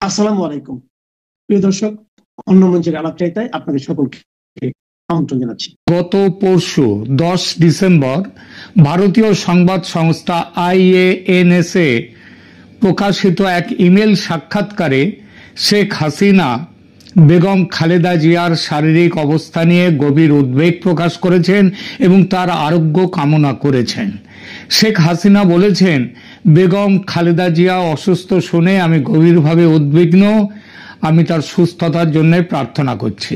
আসসালামু আলাইকুম প্রিয় দর্শক, অন্য মঞ্চের আলাপচারিতায় আপনাদের সকলকে আমন্ত্রণ জানাচ্ছি। গত পরশু 10 ডিসেম্বর ভারতীয় সংবাদ সংস্থা IANS-এ প্রকাশিত এক ইমেল সাক্ষাৎকারে শেখ হাসিনা বেগম খালেদা জিয়ার শারীরিক অবস্থা নিয়ে গভীর উদ্বেগ প্রকাশ করেছেন এবং তার আরোগ্য কামনা করেছেন। শেখ হাসিনা বলেছেন, বেগম খালেদা জিয়া অসুস্থ শুনে আমি গভীরভাবে উদ্বিগ্ন, আমি তার সুস্থতার জন্য প্রার্থনা করছি।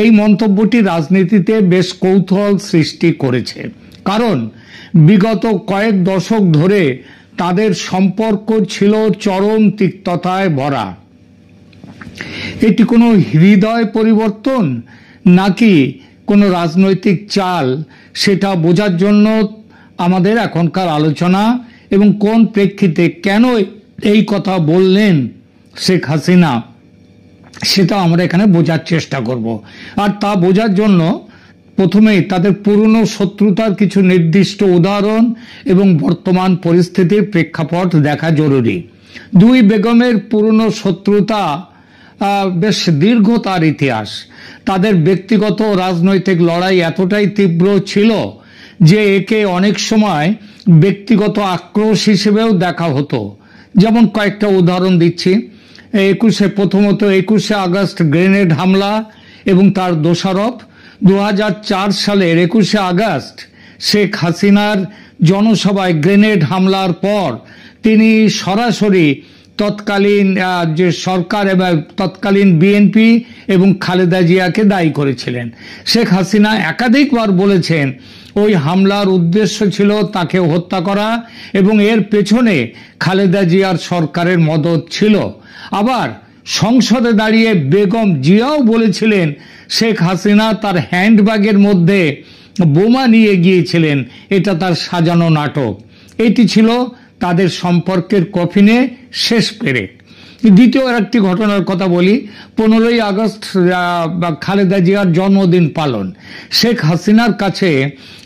এই মন্তব্যটি রাজনীতিতে বেশ কৌতূহল সৃষ্টি করেছে, কারণ বিগত কয়েক দশক ধরে তাদের সম্পর্ক ছিল চরম তিক্ততায় ভরা। এটি কোনো হৃদয় পরিবর্তন নাকি কোনো রাজনৈতিক চাল, সেটা বোঝার জন্য আমাদের এখনকার আলোচনা এবং কোন প্রেক্ষিতে কেন এই কথা বললেন শেখ হাসিনা, সেটা আমরা এখানে বোঝার চেষ্টা করব। আর তা বোঝার জন্য প্রথমেই তাদের পুরনো শত্রুতার কিছু নির্দিষ্ট উদাহরণ এবং বর্তমান পরিস্থিতির প্রেক্ষাপট দেখা জরুরি। দুই বেগমের পুরনো শত্রুতা বেশ দীর্ঘ তার ইতিহাস। তাদের ব্যক্তিগত রাজনৈতিক লড়াই এতটাই তীব্র ছিল যে একে অনেক সময় ব্যক্তিগত আক্রোশ হিসেবেও দেখা হতো। যেমন কয়েকটা উদাহরণ দিচ্ছি। প্রথমত 21শে আগস্ট গ্রেনেড হামলা এবং তার দোষারোপ। 2004 সালের 21শে আগস্ট শেখ হাসিনার জনসভায় গ্রেনেড হামলার পর তিনি সরাসরি তৎকালীন যে সরকার এবং তৎকালীন বিএনপি এবং খালেদা জিয়াকে দায়ী করেছিলেন। শেখ হাসিনা একাধিকবার বলেছেন ওই হামলার উদ্দেশ্য ছিল তাকে হত্যা করা এবং এর পেছনে খালেদা জিয়ার সরকারের মদত ছিল। আবার সংসদে দাঁড়িয়ে বেগম জিয়াও বলেছিলেন শেখ হাসিনা তার হ্যান্ডব্যাগের মধ্যে বোমা নিয়ে গিয়েছিলেন, এটা তার সাজানো নাটক। এটি ছিল তাদের সম্পর্কের কফিনে শেষ পেরেক। দ্বিতীয় একটি ঘটনার কথা বলি। 15ই আগস্ট খালেদা জিয়ার জন্মদিন পালন। শেখ হাসিনার কাছে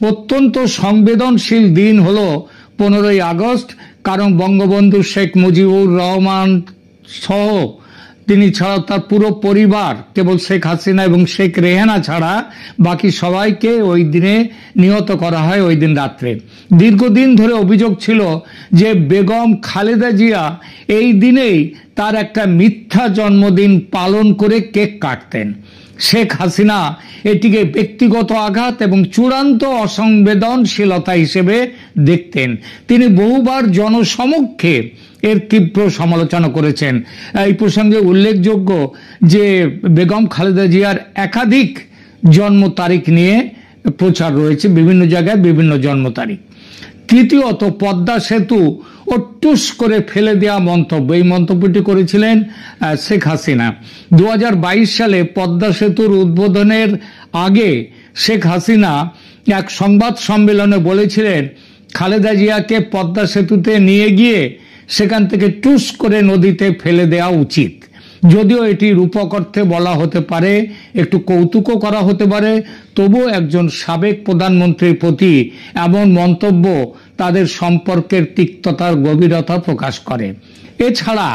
অত্যন্ত সংবেদনশীল দিন হলো 15ই আগস্ট, কারণ বঙ্গবন্ধু শেখ মুজিবুর রহমান সহ তিনি ছাড়া তার পুরো পরিবার, কেবল শেখ হাসিনা এবং শেখ রেহানা ছাড়া বাকি সবাইকে ওই দিনে নিহত করা হয় ওই দিন রাত্রে। দীর্ঘদিন ধরে অভিযোগ ছিল যে বেগম খালেদা জিয়া এই দিনেই তার একটা মিথ্যা জন্মদিন পালন করে কেক কাটতেন। শেখ হাসিনা এটিকে ব্যক্তিগত আঘাত এবং চূড়ান্ত অসংবেদনশীলতা হিসেবে দেখতেন। তিনি বহুবার জনসমক্ষে এর তীব্র সমালোচনা করেছেন। এই প্রসঙ্গে উল্লেখযোগ্য যে বেগম খালেদা জিয়ার একাধিক জন্ম তারিখ নিয়ে প্রচার রয়েছে, বিভিন্ন জায়গায় বিভিন্ন জন্ম তারিখ। তৃতীয়ত পদ্মা সেতু ও টুস করে ফেলে দেওয়া মন্তব্য, এই মন্তব্যটি করেছিলেন শেখ হাসিনা। 2022 সালে পদ্মা সেতুর উদ্বোধনের আগে শেখ হাসিনা এক সংবাদ সম্মেলনে বলেছিলেন খালেদা জিয়াকে পদ্মা সেতুতে নিয়ে গিয়ে সেখান থেকে টুস করে নদীতে ফেলে দেওয়া উচিত। যদিও এটি রূপক অর্থে বলা হতে পারে, একটু কৌতুকও করা হতে পারে, তবুও একজন সাবেক প্রধানমন্ত্রীর প্রতি এমন মন্তব্য তাদের সম্পর্কের তিক্ততার গভীরতা প্রকাশ করে। এছাড়া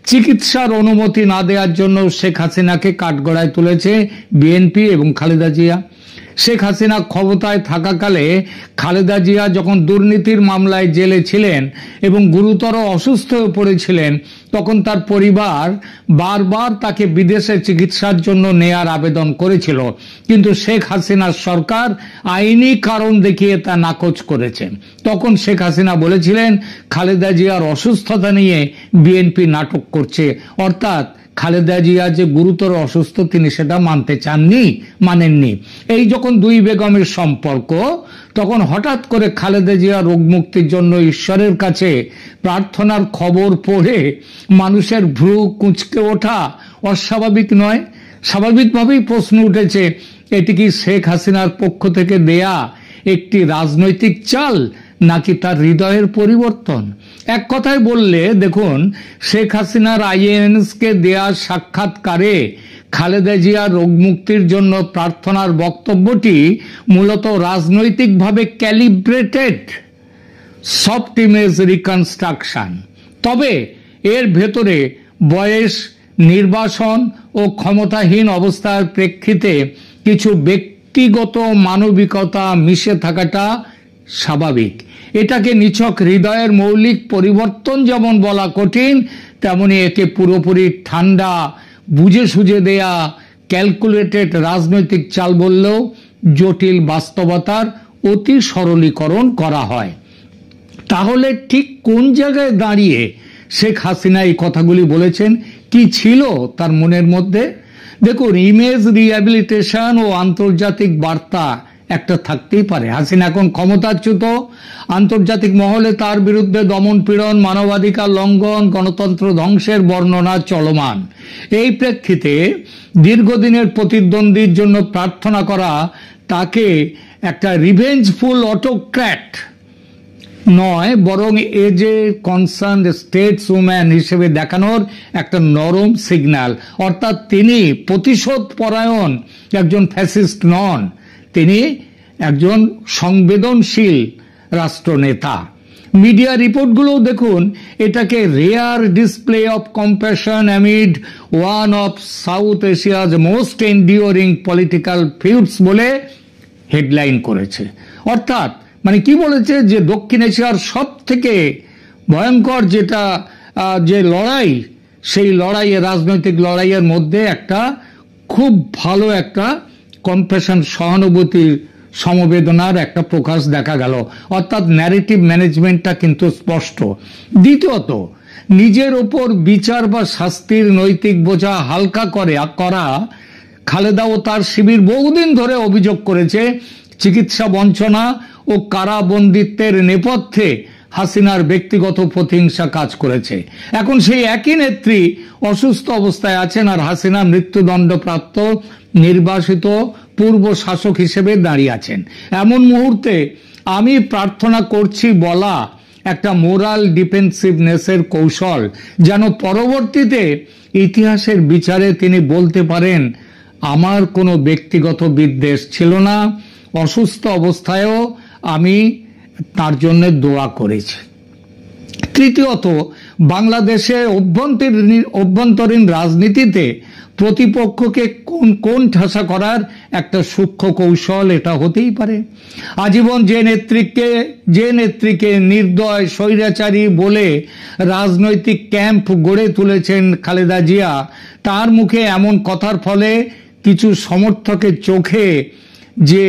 চিকিৎসার অনুমতি না দেওয়ার জন্য শেখ হাসিনাকে কাঠগড়ায় তুলেছে বিএনপি এবং খালেদা জিয়া। শেখ হাসিনা ক্ষমতায় থাকাকালে খালেদা জিয়া যখন দুর্নীতির মামলায় জেলে ছিলেন এবং গুরুতর অসুস্থ হয়ে পড়েছিলেন, তখন তার পরিবার বারবার তাকে বিদেশে চিকিৎসার জন্য নেয়ার আবেদন করেছিল, কিন্তু শেখ হাসিনার সরকার আইনি কারণ দেখিয়ে তা নাকচ করেছে। তখন শেখ হাসিনা বলেছিলেন খালেদা জিয়ার অসুস্থতা নিয়ে বিএনপি নাটক করছে, অর্থাৎ খালেদা জিয়া যে গুরুতর অসুস্থ তিনি সেটা মানতে চাননি, মানেননি। এই যখন দুই বেগমের সম্পর্ক, তখন হঠাৎ করে খালেদা জিয়া রোগ মুক্তির জন্য ঈশ্বরের কাছে প্রার্থনার খবর পড়ে মানুষের ভ্রু কুঁচকে ওঠা অস্বাভাবিক নয়। স্বাভাবিকভাবেই প্রশ্ন উঠেছে, এটি কি শেখ হাসিনার পক্ষ থেকে দেয়া একটি রাজনৈতিক চাল নাকি তার হৃদয়ের পরিবর্তন? এক কথায় বললে দেখুন, শেখ হাসিনার IANS-কে দেয়া সাক্ষাৎকারে খালেদা জিয়া রোগ মুক্তির জন্য প্রার্থনার বক্তব্যটি মূলত রাজনৈতিকভাবে ক্যালিব্রেটেড সফট ইমেজ রিকনস্ট্রাকশন। তবে এর ভেতরে বয়স, নির্বাসন ও ক্ষমতাহীন অবস্থার প্রেক্ষিতে কিছু ব্যক্তিগত মানবিকতা মিশে থাকাটা স্বাভাবিক। এটাকে নিছক হৃদয়ের মৌলিক পরিবর্তন যেমন বলা কঠিন, তেমনি একে পুরোপুরি ঠান্ডা বুঝে সুঝে দেয়া ক্যালকুলেটেড রাজনৈতিক চাল বললেও জটিল বাস্তবতার অতি সরলীকরণ করা হয়। তাহলে ঠিক কোন জায়গায় দাঁড়িয়ে শেখ হাসিনা এই কথাগুলি বলেছেন? কি ছিল তার মনের মধ্যে? দেখুন, ইমেজ রিহ্যাবিলিটেশন ও আন্তর্জাতিক বার্তা একটা থাকতেই পারে। হাসিনা এখন ক্ষমতাচ্যুত, আন্তর্জাতিক মহলে তার বিরুদ্ধে দমন পীড়ন, মানবাধিকার লঙ্ঘন, গণতন্ত্র ধ্বংসের বর্ণনা চলমান। এই প্রেক্ষিতে দীর্ঘদিনের প্রতিদ্বন্দ্বীর জন্য প্রার্থনা করা তাকে একটা রিভেঞ্জফুল অটোক্র্যাট নয়, বরং এজ এ কনসার্ন স্টেটসম্যান হিসেবে দেখানোর একটা নরম সিগন্যাল। অর্থাৎ তিনি প্রতিশোধ পরায়ণ একজন ফ্যাসিস্ট নন, তিনি একজন সংবেদনশীল রাষ্ট্রনেতা। মিডিয়া রিপোর্টগুলোও দেখুন এটাকে rare display of compassion amid one of South Asia's most enduring political feuds বলে হেডলাইন করেছে। অর্থাৎ মানে কি বলেছে, যে দক্ষিণ এশিয়ার সব থেকে ভয়ঙ্কর যে লড়াই, সেই লড়াইয়ে, রাজনৈতিক লড়াইয়ের মধ্যে একটা খুব ভালো একটা কম্প্যাশন, সহানুভূতির, সমবেদনার একটা প্রকাশ দেখা গেল। অর্থাৎ ন্যারেটিভ ম্যানেজমেন্টটা কিন্তু স্পষ্ট। দ্বিতীয়ত, নিজের ওপর বিচার বা শাস্তির নৈতিক বোঝা হালকা করা খালেদা ও তার শিবির বহুদিন ধরে অভিযোগ করেছে চিকিৎসা বঞ্চনা ও কারাবন্দিত্বের নেপথ্যে হাসিনার ব্যক্তিগত প্রতিহিংসা কাজ করেছে। এখন সেই একই নেত্রী অসুস্থ অবস্থায় আছেন, আর হাসিনা মৃত্যুদণ্ডপ্রাপ্ত নির্বাসিত পূর্ব শাসক হিসেবে দাঁড়িয়ে আছেন। এমন মুহূর্তে আমি প্রার্থনা করছি বলা একটা মোরাল ডিফেন্সিভনেসের কৌশল, যেন পরবর্তীতে ইতিহাসের বিচারে তিনি বলতে পারেন আমার কোনো ব্যক্তিগত বিদ্বেষ ছিল না, অসুস্থ অবস্থায়ও আমি তার জন্য দোয়া করেছি। তৃতীয়ত, বাংলাদেশে অভ্যন্তরীণ রাজনীতিতে প্রতিপক্ষকে কোন ঠাসা করার একটা সূক্ষ্ম কৌশল এটা হতেই পারে। আজীবন যে নেত্রীকে নির্দয় স্বৈরাচারী বলে রাজনৈতিক ক্যাম্প গড়ে তুলেছেন খালেদা জিয়া, তার মুখে এমন কথার ফলে কিছু সমর্থকের চোখে যে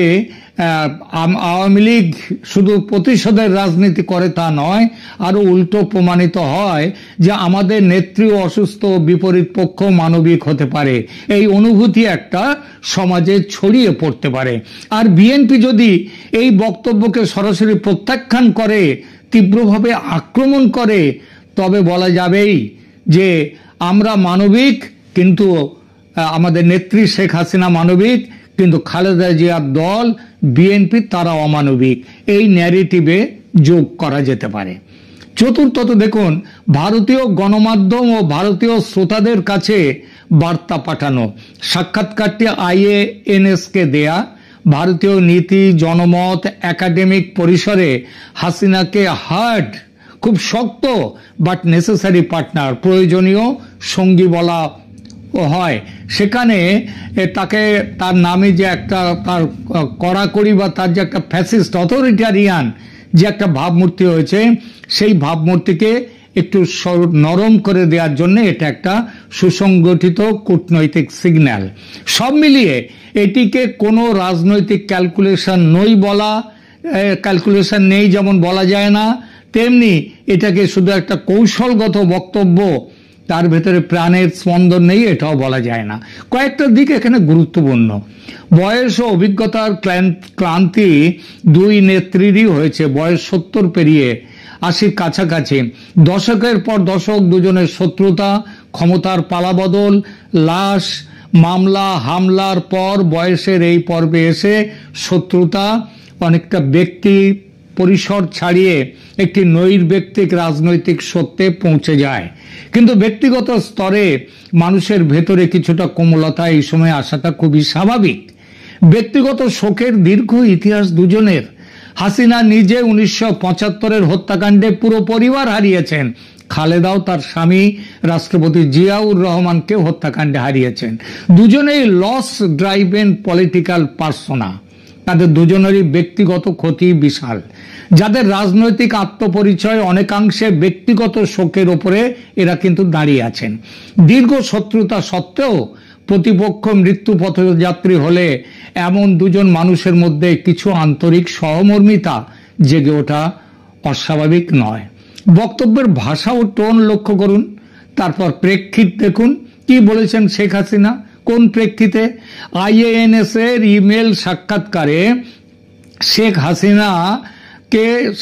আওয়ামী লীগ শুধু প্রতিশোধের রাজনীতি করে তা নয়, আরো উল্টো প্রমাণিত হয় যে আমাদের নেত্রী অসুস্থ, বিপরীত পক্ষ মানবিক হতে পারে, এই অনুভূতি একটা সমাজে ছড়িয়ে পড়তে পারে। আর বিএনপি যদি এই বক্তব্যকে সরাসরি প্রত্যাখ্যান করে, তীব্রভাবে আক্রমণ করে, তবে বলা যাবেই যে আমরা মানবিক, কিন্তু আমাদের নেত্রী শেখ হাসিনা মানবিক, কিন্তু খালেদা জিয়ার দল বিএনপি তারা অমানবিক, এই ন্যারেটিভে যোগ করা যেতে পারে। চতুর্থত, দেখুন ভারতীয় গণমাধ্যম ও ভারতীয় শ্রোতাদের কাছে বার্তা পাঠানো। সাক্ষাৎকারটি IANS কে দেয়া। ভারতীয় নীতি, জনমত, একাডেমিক পরিসরে হাসিনাকে হার্ড, খুব শক্ত বাট নেসেসারি পার্টনার, প্রয়োজনীয় সঙ্গী বলা হয়। সেখানে তাকে, তার নামে যে একটা তার কড়াকড়ি বা তার যে একটা ফ্যাসিস্ট অথরিটারিয়ান যে একটা ভাবমূর্তি হয়েছে, সেই ভাবমূর্তিকে একটু নরম করে দেওয়ার জন্য এটা একটা সুসংগঠিত কূটনৈতিক সিগন্যাল। সব মিলিয়ে এটিকে কোনো রাজনৈতিক ক্যালকুলেশন নেই যেমন বলা যায় না, তেমনি এটাকে শুধু একটা কৌশলগত বক্তব্য, তার ভেতরে প্রাণের স্পন্দন নেই এটাও বলা যায় না। কয়েকটা দিক এখানে গুরুত্বপূর্ণ। বয়স ও অভিজ্ঞতার ক্লান্তি দুই নেত্রীরই হয়েছে। বয়স 70 পেরিয়ে 80 কাছাকাছি। দশকের পর দশক দুজনের শত্রুতা, ক্ষমতার পালাবদল, লাশ, মামলা, হামলার পর বয়সের এই পর্বে এসে শত্রুতা অনেকটা ব্যক্তি পরিসর ছাড়িয়ে একটি নৈর্ব্যক্তিক রাজনৈতিক সত্যে পৌঁছে যায়। কিন্তু ব্যক্তিগত স্তরে মানুষের ভেতরে কিছুটা কোমলতা এই সময় আসাটা খুবই স্বাভাবিক। ব্যক্তিগত শোকের দীর্ঘ ইতিহাস দুজনের। হাসিনা নিজে 1975-এর হত্যাকাণ্ডে পুরো পরিবার হারিয়েছেন, খালেদাও তার স্বামী রাষ্ট্রপতি জিয়াউর রহমানকে হত্যাকাণ্ডে হারিয়েছেন। দুজনেই লস ড্রাইভেন পলিটিক্যাল পার্সোনা, তাদের দুজনেরই ব্যক্তিগত ক্ষতি বিশাল, যাদের রাজনৈতিক আত্মপরিচয় অনেকাংশে ব্যক্তিগত শোকের ওপরে এরা কিন্তু দাঁড়িয়ে আছেন। দীর্ঘ শত্রুতা সত্ত্বেও প্রতিপক্ষ মৃত্যু পথযাত্রী হলে এমন দুজন মানুষের মধ্যে কিছু আন্তরিক সহমর্মিতা জেগে ওঠা অস্বাভাবিক নয়। বক্তব্যের ভাষা ও টোন লক্ষ্য করুন, তারপর প্রেক্ষিত দেখুন কি বলেছেন শেখ হাসিনা। কোন প্রেক্ষিতে? IANS এর ইমেল সাক্ষাৎকারে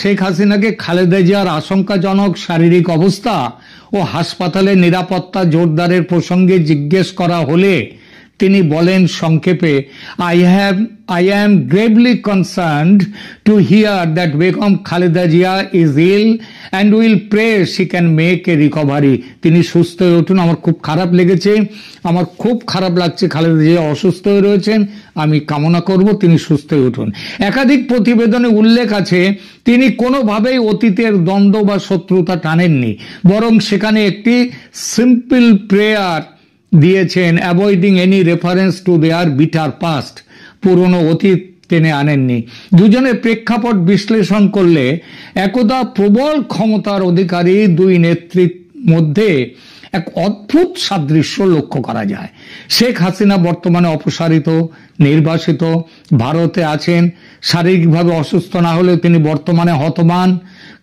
শেখ হাসিনাকে খালেদা জিয়ার আশঙ্কাজনক শারীরিক অবস্থা ও হাসপাতালের নিরাপত্তা জোরদারের প্রসঙ্গে জিজ্ঞেস করা হলে তিনি বলেন সংক্ষেপে, I am gravely concerned to hear that Begum Khaleda Jia is ill and will pray she can make a recovery. তিনি সুস্থ হয়ে উঠুন। আমার খুব খারাপ লেগেছে, আমার খুব খারাপ লাগছে খালেদা জিয়া অসুস্থ হয়ে রয়েছেন, আমি কামনা করব তিনি সুস্থ হয়ে উঠুন। একাধিক প্রতিবেদনে উল্লেখ আছে তিনি কোনোভাবেই অতীতের দ্বন্দ্ব বা শত্রুতা টানেননি, বরং সেখানে একটি সিম্পল প্রেয়ার দিয়েছেন, avoiding any reference to their bitter past, পুরনো অতীত টেনে আনেননি। দুজনের প্রেক্ষাপট বিশ্লেষণ করলে একদা প্রবল ক্ষমতার অধিকারী দুই নেত্রীর মধ্যে এক অদ্ভুত সাদৃশ্য লক্ষ্য করা যায়। শেখ হাসিনা বর্তমানে অপসারিত, নির্বাসিত, ভারতে আছেন, শারীরিকভাবে অসুস্থ না হলেও তিনি বর্তমানে হতবান।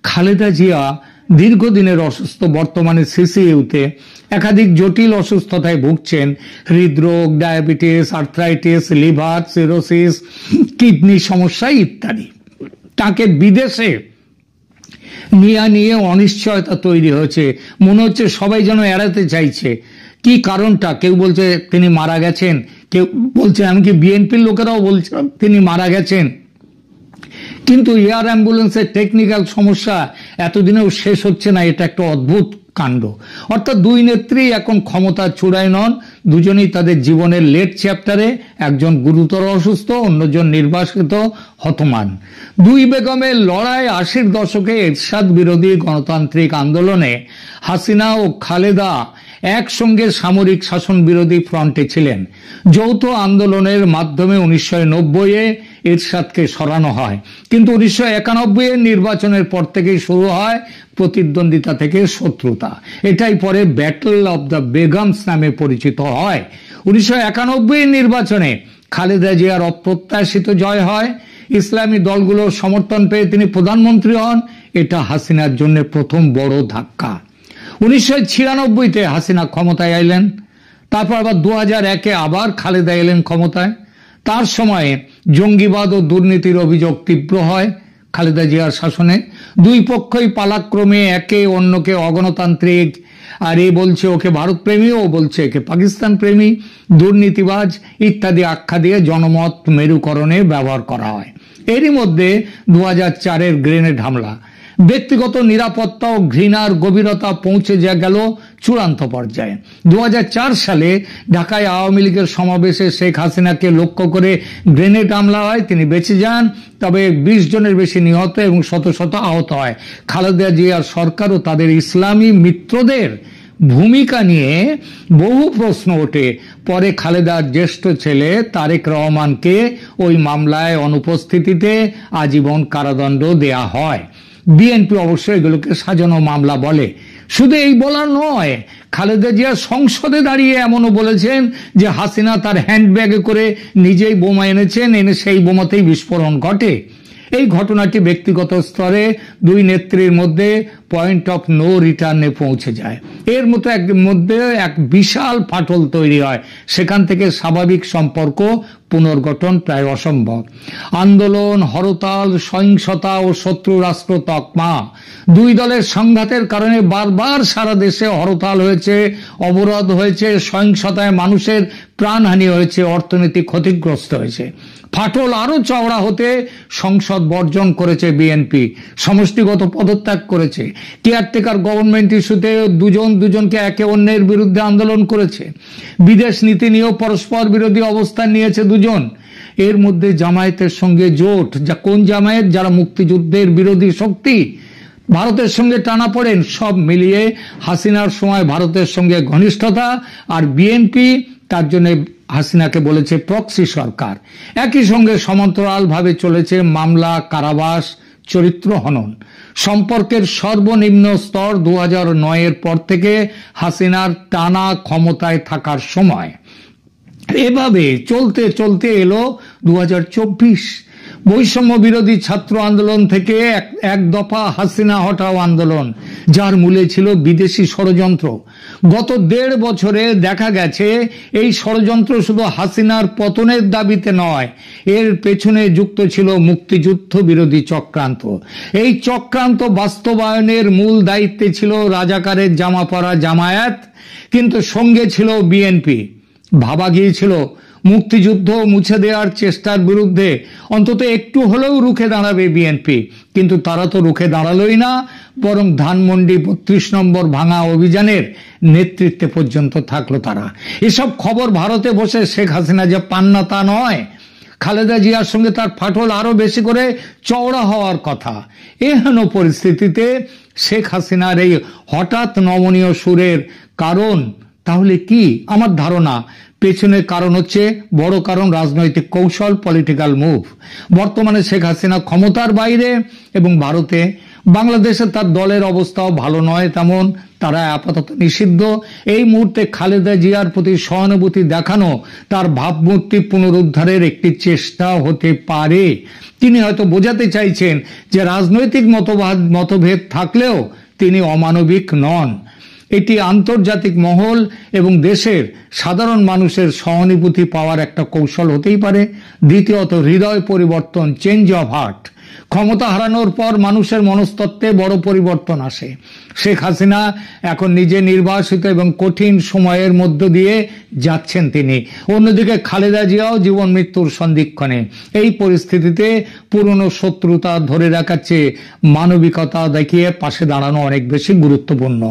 খালেদা জিয়া দীর্ঘদিনের অসুস্থ, বর্তমানে সিসিইউতে একাধিক জটিল অসুস্থতায় ভুগছেন, হৃদরোগ, diabetes, arthritis, liver cirrhosis, kidney সমস্যা ইত্যাদি। তাকে বিদেশে নিয়ে অনিশ্চয়তা তৈরি হয়েছে, মনে হচ্ছে সবাই যেন এড়াতে চাইছে। কি কারণটা? কেউ বলছে তিনি মারা গেছেন, কেউ বলছে, এমনকি বিএনপির লোকেরাও বলছে তিনি মারা গেছেন। কিন্তু এয়ার অ্যাম্বুলেন্সের টেকনিক্যাল সমস্যা এতদিনেও শেষ হচ্ছে না, এটা একটা অদ্ভুত কাণ্ড। অর্থাৎ দুই নেত্রী এখন ক্ষমতার চূড়ায় নন, দুজনেই তাদের জীবনের লেট চ্যাপ্টারে, একজন গুরুতর অসুস্থ, অন্যজন নির্বাসিত, হতমান। দুই বেগমের লড়াই 80-র দশকে এরশাদ বিরোধী গণতান্ত্রিক আন্দোলনে হাসিনা ও খালেদা একসঙ্গে সামরিক শাসন বিরোধী ফ্রন্টে ছিলেন। যৌথ আন্দোলনের মাধ্যমে 1990-এ এরশাদকে সরানো হয়, কিন্তু 1991-এর নির্বাচনের পর থেকেই শুরু হয় প্রতিদ্বন্দ্বিতা থেকে শত্রুতা। এটাই পরে ব্যাটল অব দ্য বেগমস নামে পরিচিত হয়। 1991-এর নির্বাচনে খালেদা জিয়ার অপ্রত্যাশিত জয় হয়, ইসলামী দলগুলোর সমর্থন পেয়ে তিনি প্রধানমন্ত্রী হন। এটা হাসিনার জন্য প্রথম বড় ধাক্কা। 1996-তে হাসিনা ক্ষমতায় আইলেন, তারপর আবার 2001-এ আবার খালেদা এলেন ক্ষমতায়। তার সময়ে জঙ্গিবাদ ও দুর্নীতির অভিযোগ তীব্র হয় খালেদা জিয়ার শাসনে। দুই পক্ষই পালাক্রমে একে অন্যকে অগণতান্ত্রিক, আর এ বলছে ওকে ভারত প্রেমী, ও বলছে একে পাকিস্তান প্রেমী, দুর্নীতিবাজ ইত্যাদি আখ্যা দিয়ে জনমত মেরুকরণে ব্যবহার করা হয়। এরই মধ্যে 2004-এর গ্রেনেড হামলা, ব্যক্তিগত নিরাপত্তা ও ঘৃণার গভীরতা পৌঁছে গেল চূড়ান্ত পর্যায়ে। 2004 সালে ঢাকায় আওয়ামী লীগের সমাবেশে শেখ হাসিনাকে লক্ষ্য করে গ্রেনেড হামলা হয়, তিনি বেঁচে যান, তবে 20 জনের বেশি নিহত এবং শত শত আহত হয়। খালেদা জিয়ার সরকার ও তাদের ইসলামী মিত্রদের ভূমিকা নিয়ে বহু প্রশ্ন ওঠে। পরে খালেদার জ্যেষ্ঠ ছেলে তারেক রহমানকে ওই মামলায় অনুপস্থিতিতে আজীবন কারাদণ্ড দেয়া হয়। বিএনপি অবশ্য এগুলোকে সাজানো মামলা বলে। শুধু এই বলা নয়, খালেদা জিয়া সংসদে দাঁড়িয়ে এমনও বলেছেন যে হাসিনা তার হ্যান্ডব্যাগে করে নিজেই বোমা এনেছেন, এনে সেই বোমাতেই বিস্ফোরণ ঘটে। এই ঘটনাটি ব্যক্তিগত স্তরে দুই নেত্রীর মধ্যে পয়েন্ট অফ নো রিটার্নে পৌঁছে যায়। এর মধ্যে এক বিশাল ফাটল তৈরি হয়, সেখান থেকে স্বাভাবিক সম্পর্ক পুনর্গঠন প্রায় অসম্ভব। আন্দোলন, হরতাল, সহিংসতা ও শত্রু রাষ্ট্র তকমা, দুই দলের সংঘাতের কারণে বারবার সারা দেশে হরতাল হয়েছে, অবরোধ হয়েছে, সহিংসতায় মানুষের প্রাণহানি হয়েছে, অর্থনীতি ক্ষতিগ্রস্ত হয়েছে। ফাটল আরো চওড়া হতে সংসদ বর্জন করেছে বিএনপি, সমষ্টিগত পদত্যাগ করেছে, কেয়ারটেকার গভর্নমেন্ট ইস্যুতে দুজনকে একে অন্যের বিরুদ্ধে আন্দোলন করেছে, বিদেশ নীতি নিয়েও পরস্পর বিরোধী অবস্থান নিয়েছে দুজন। এর মধ্যে জামায়াতের সঙ্গে জোট, যা কোন জামায়াত? যারা মুক্তিযুদ্ধের বিরোধী শক্তি, ভারতের সঙ্গে টানাপোড়েন, সব মিলিয়ে হাসিনার সময় ভারতের সঙ্গে ঘনিষ্ঠতা, আর বিএনপি তার জন্য হাসিনাকে বলেছে প্রক্সি সরকার। একই সঙ্গে সমান্তরালভাবে চলেছে মামলা, কারাবাস, চরিত্র হনন। সম্পর্কের সর্বনিম্ন স্তর 2009-এর পর থেকে হাসিনার টানা ক্ষমতায় থাকার সময়। এভাবে চলতে চলতে এলো 2024। বৈষম্য বিরোধী ছাত্র আন্দোলন থেকে এক দফা হাসিনা হটাও আন্দোলন, যার মূলে ছিল বিদেশি ষড়যন্ত্র। গত 1.5 বছরে দেখা গেছে এই ষড়যন্ত্র শুধু হাসিনার পতনের দাবিতে নয়, এর পেছনে যুক্ত ছিল মুক্তিযুদ্ধ বিরোধী চক্রান্ত। এই চক্রান্ত বাস্তবায়নের মূল দায়িত্বে ছিল রাজাকারের জামা পরা জামায়াত, কিন্তু সঙ্গে ছিল বিএনপি। ভাবা গিয়েছিল মুক্তিযুদ্ধ মুছে দেওয়ার চেষ্টার বিরুদ্ধে অন্তত একটু হলেও রুখে দাঁড়াবে বিএনপি, কিন্তু তারা তো রুখে দাঁড়ালোই না, বরং ধানমন্ডি 32 নম্বর ভাঙা অভিযানের নেতৃত্বে পর্যন্ত থাকলো তারা। এসব খবর ভারতে বসে শেখ হাসিনা যে পান না তা নয়, খালেদা জিয়ার সঙ্গে তার ফাটল আরো বেশি করে চওড়া হওয়ার কথা। এহেন পরিস্থিতিতে শেখ হাসিনার এই হঠাৎ নমনীয় সুরের কারণ তাহলে কি? আমার ধারণা পেছনের কারণ হচ্ছে, বড় কারণ রাজনৈতিক কৌশল, পলিটিক্যাল মুভ। বর্তমানে শেখ হাসিনা ক্ষমতার বাইরে এবং ভারতে। বাংলাদেশে তার দলের অবস্থাও ভালো নয় তেমন, তারা আপাতত নিষিদ্ধ। এই মুহূর্তে খালেদা জিয়ার প্রতি সহানুভূতি দেখানো তার ভাবমূর্তি পুনরুদ্ধারের একটি চেষ্টা হতে পারে। তিনি হয়তো বোঝাতে চাইছেন যে রাজনৈতিক মতভেদ থাকলেও তিনি অমানবিক নন। এটি আন্তর্জাতিক মহল এবং দেশের সাধারণ মানুষের সহানুভূতি পাওয়ার একটা কৌশল হতেই পারে। দ্বিতীয়ত, হৃদয় পরিবর্তন, চেঞ্জ অফ হার্ট। ক্ষমতা হারানোর পর মানুষের মনস্তত্ত্বে বড় পরিবর্তন আসে। শেখ হাসিনা এখন নিজে নির্বাসিত এবং কঠিন সময়ের মধ্য দিয়ে যাচ্ছেন তিনি। অন্যদিকে খালেদা জিয়াও জীবন মৃত্যুর সন্ধিক্ষণে। এই পরিস্থিতিতে পুরনো শত্রুতা ধরে রাখার চেয়ে মানবিকতা দেখিয়ে পাশে দাঁড়ানো অনেক বেশি গুরুত্বপূর্ণ।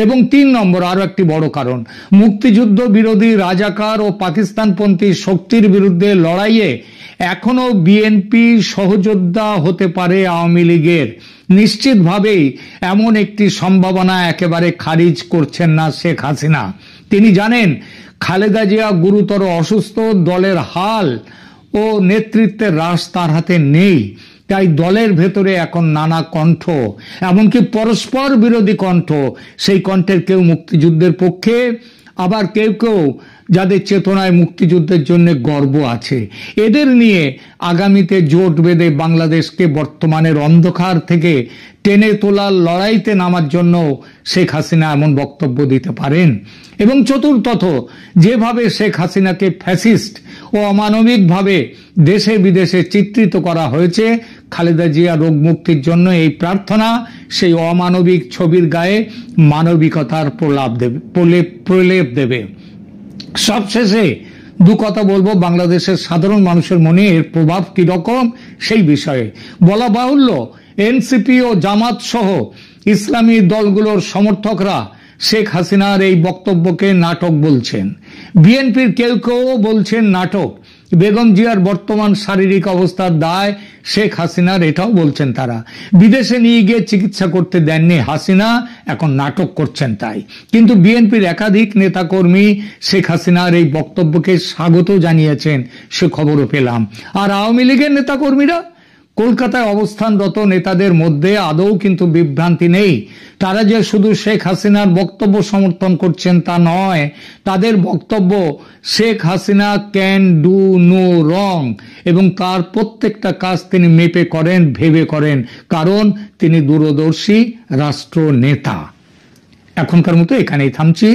এবং 3 নম্বর, আরো একটি বড় কারণ, মুক্তিযুদ্ধ বিরোধী রাজাকার ও পাকিস্তানপন্থী শক্তির বিরুদ্ধে লড়াইয়ে এখনো বিএনপি সহযোদ্ধা হতে পারে আওয়ামী লীগের। নিশ্চিতভাবেই এমন একটি সম্ভাবনা একেবারে খারিজ করছেন না শেখ হাসিনা। তিনি জানেন খালেদা জিয়া গুরুতর অসুস্থ, দলের হাল ও নেতৃত্বের রাশ তার হাতে নেই। তাই দলের ভেতরে এখন নানা কণ্ঠ, এমনকি পরস্পর বিরোধী কণ্ঠ। সেই কণ্ঠের কেউ মুক্তিযুদ্ধের পক্ষে, আবার কেউ কেউ যাদের চেতনায় মুক্তিযুদ্ধের জন্য গর্ব আছে। এদের নিয়ে আগামীতে জোট বেঁধে বাংলাদেশকে বর্তমানের অন্ধকার থেকে টেনে তোলার লড়াইতে নামার জন্য শেখ হাসিনা এমন বক্তব্য দিতে পারেন। এবং চতুর্থত, যেভাবে শেখ হাসিনাকে ফ্যাসিস্ট ও অমানবিকভাবে দেশে বিদেশে চিত্রিত করা হয়েছে, খালেদা জিয়া রোগ মুক্তির জন্য এই প্রার্থনা সেই অমানবিক ছবির গায়ে মানবিকতার প্রলেপ দেবে। সবশেষে 2 কথা বলবো বাংলাদেশের সাধারণ মানুষের মনে এর প্রভাব কি রকম সেই বিষয়ে। বলা বাহুল্য, এনসিপি ও জামাত সহ ইসলামী দলগুলোর সমর্থকরা শেখ হাসিনার এই বক্তব্যকে নাটক বলছেন। বিএনপির কেউ কেউ বলছেন নাটক। বেগম জিয়ার বর্তমান শারীরিক অবস্থার দায় শেখ হাসিনার, এটাও বলছেন তারা। বিদেশে নিয়ে গিয়ে চিকিৎসা করতে দেননি হাসিনা, এখন নাটক করছেন তাই। কিন্তু বিএনপির একাধিক নেতাকর্মী শেখ হাসিনার এই বক্তব্যকে স্বাগত জানিয়েছেন, সে খবরও পেলাম। আর আওয়ামী লীগের নেতাকর্মীরা, কলকাতায় অবস্থানরত নেতাদের মধ্যে আদৌ কিন্তু বিভ্রান্তি নেই। তারা যে শুধু শেখ হাসিনার বক্তব্য সমর্থন করছেন তা নয়, তাদের বক্তব্য Sheikh Hasina can do no wrong, এবং তার প্রত্যেকটা কাজ তিনি মেপে করেন, ভেবে করেন, কারণ তিনি দূরদর্শী রাষ্ট্রনেতা। এখনকার মতো এখানেই থামছি।